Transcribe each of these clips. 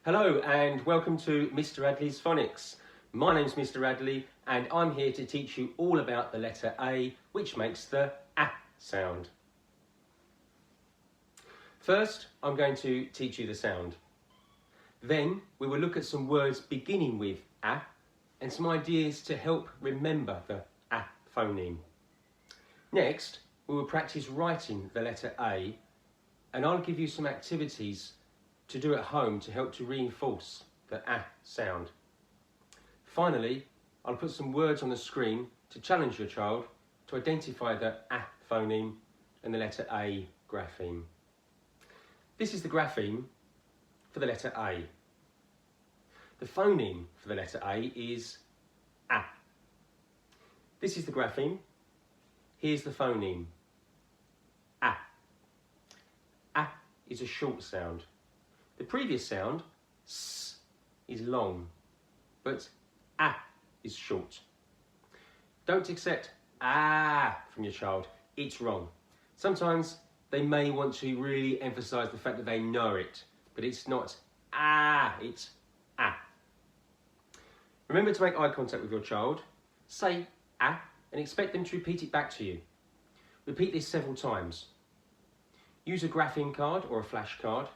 Hello and welcome to Mr. Addley's Phonics. My name's Mr. Addley and I'm here to teach you all about the letter A, which makes the A sound. First, I'm going to teach you the sound. Then we will look at some words beginning with A and some ideas to help remember the A phoneme. Next, we will practice writing the letter A and I'll give you some activities to do at home to help to reinforce the A sound. Finally, I'll put some words on the screen to challenge your child to identify the A phoneme and the letter A grapheme. This is the grapheme for the letter A. The phoneme for the letter A is A. This is the grapheme. Here's the phoneme. A. A is a short sound. The previous sound, S, is long, but A is short. Don't accept A from your child, it's wrong. Sometimes they may want to really emphasise the fact that they know it, but it's not A, it's A. Remember to make eye contact with your child, say A, and expect them to repeat it back to you. Repeat this several times. Use a grapheme card or a flash card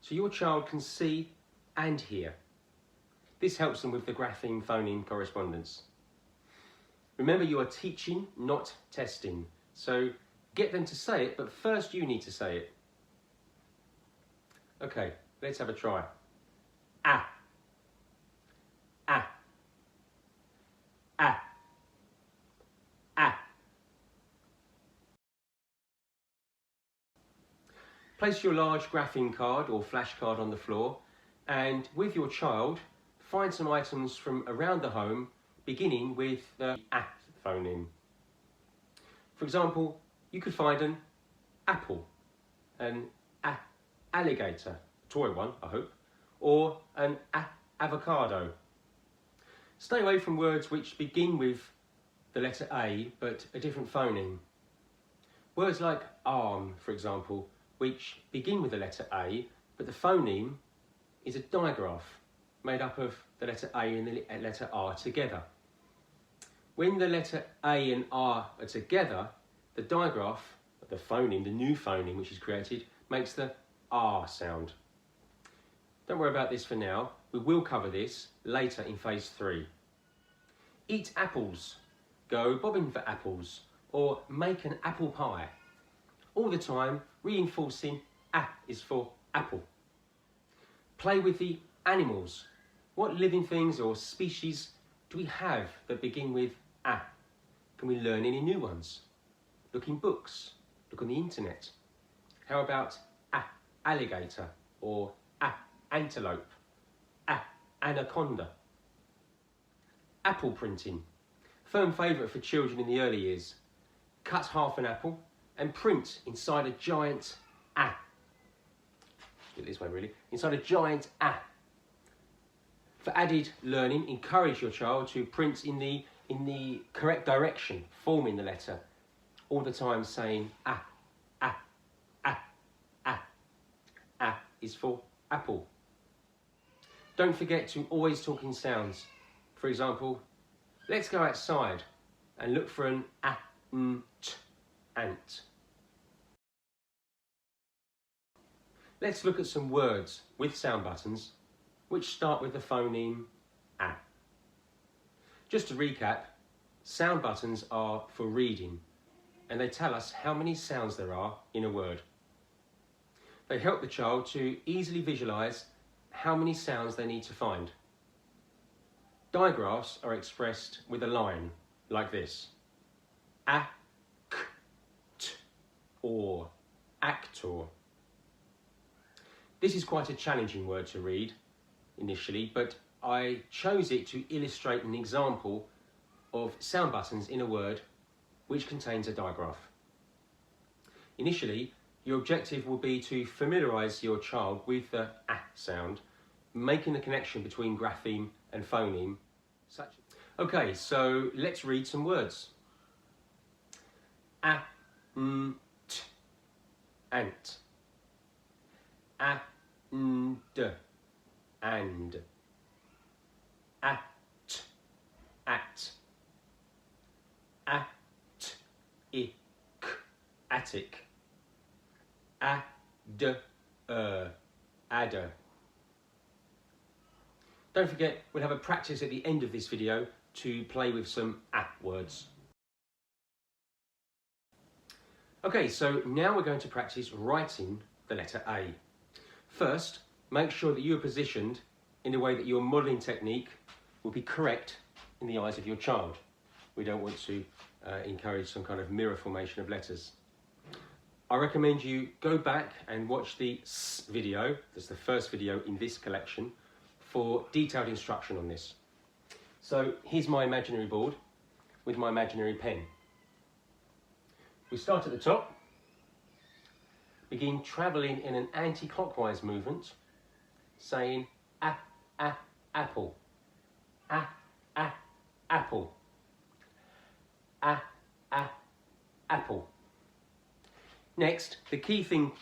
so your child can see and hear. This helps them with the grapheme phoneme correspondence. Remember, you are teaching, not testing. So get them to say it, but first you need to say it. Okay, let's have a try. A. A. A. A. Place your large grapheme card or flash card on the floor and with your child find some items from around the home beginning with the A phoneme. For example, you could find an apple, an alligator, a toy one I hope, or an avocado. Stay away from words which begin with the letter A but a different phoneme. Words like arm, for example, which begin with the letter A, but the phoneme is a digraph made up of the letter A and the letter R together. When the letter A and R are together, the digraph, the phoneme, the new phoneme which is created, makes the R sound. Don't worry about this for now, we will cover this later in phase 3. Eat apples, go bobbing for apples, or make an apple pie. All the time reinforcing A is for apple. Play with the animals. What living things or species do we have that begin with A? Can we learn any new ones? Look in books, look on the internet. How about A alligator or A antelope, A anaconda? Apple printing, firm favourite for children in the early years. Cut half an apple and print inside a giant A. Do it this way really. Inside a giant A. For added learning, encourage your child to print in the correct direction, forming the letter. All the time saying A, A, A, A. A is for apple. Don't forget to always talk in sounds. For example, let's go outside and look for an A, N, T, ant. Let's look at some words with sound buttons which start with the phoneme A. Just to recap, sound buttons are for reading and they tell us how many sounds there are in a word. They help the child to easily visualise how many sounds they need to find. Digraphs are expressed with a line like this. A, k, t, or, actor. This is quite a challenging word to read initially, but I chose it to illustrate an example of sound buttons in a word which contains a digraph. Initially, your objective will be to familiarise your child with the A sound, making the connection between grapheme and phoneme. Okay, so let's read some words. A, N, T, ant. A, N, D, and. At, at. At, ik, attic. Adder. Don't forget, we'll have a practice at the end of this video to play with some words. Okay, so now we're going to practice writing the letter A. First, make sure that you are positioned in a way that your modelling technique will be correct in the eyes of your child. We don't want to encourage some kind of mirror formation of letters. I recommend you go back and watch the S video, that's the first video in this collection, for detailed instruction on this. So here's my imaginary board with my imaginary pen. We start at the top, begin travelling in an anti-clockwise movement, saying apple, apple, apple. Next, the key thing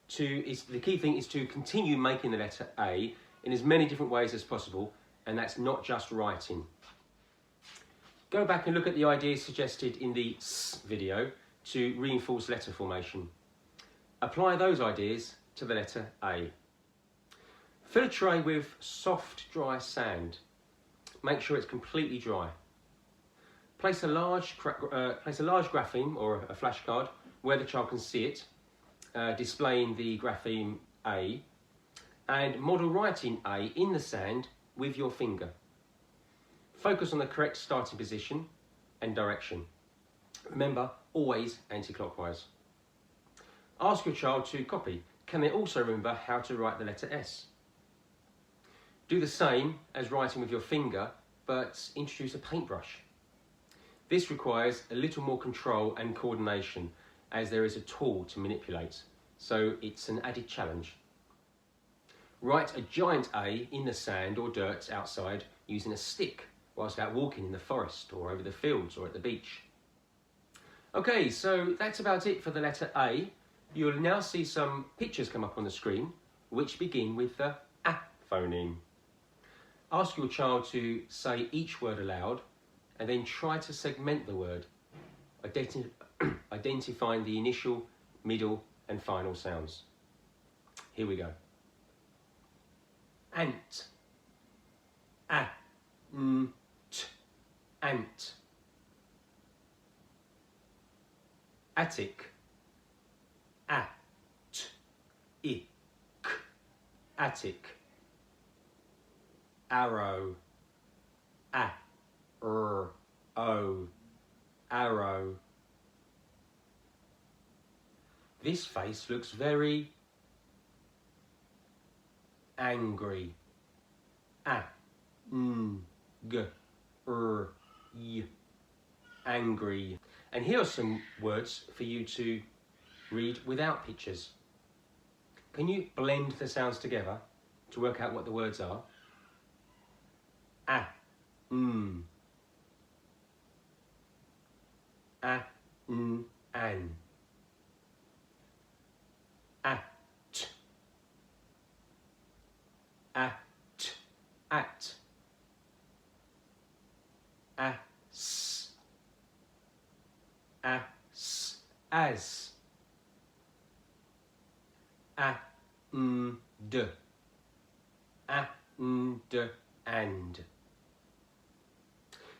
is to continue making the letter A in as many different ways as possible, and that's not just writing. Go back and look at the ideas suggested in the S video to reinforce letter formation. Apply those ideas to the letter A. Fill a tray with soft, dry sand. Make sure it's completely dry. Place a large grapheme or a flashcard where the child can see it, displaying the grapheme A, and model writing A in the sand with your finger. Focus on the correct starting position and direction. Remember, always anti-clockwise. Ask your child to copy. Can they also remember how to write the letter S? Do the same as writing with your finger, but introduce a paintbrush. This requires a little more control and coordination, as there is a tool to manipulate, so it's an added challenge. Write a giant A in the sand or dirt outside using a stick whilst out walking in the forest or over the fields or at the beach. Okay, so that's about it for the letter A. You'll now see some pictures come up on the screen which begin with the A phoneme. Ask your child to say each word aloud and then try to segment the word, identifying the initial, middle and final sounds. Here we go. Ant, t, ant. Attic, ik, attic. Arrow, arrow. This face looks very angry. Angry. And here are some words for you to read without pictures. Can you blend the sounds together to work out what the words are? An. At. At. As. As. And. And.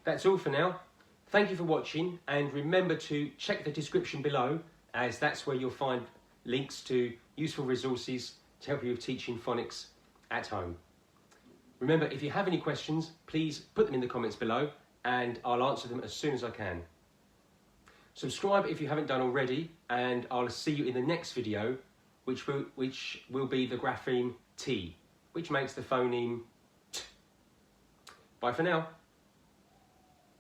That's all for now. Thank you for watching, and remember to check the description below, as that's where you'll find links to useful resources to help you with teaching phonics at home. Remember, if you have any questions, please put them in the comments below and I'll answer them as soon as I can. Subscribe if you haven't done already, and I'll see you in the next video, which will be the grapheme T, which makes the phoneme T. Bye for now.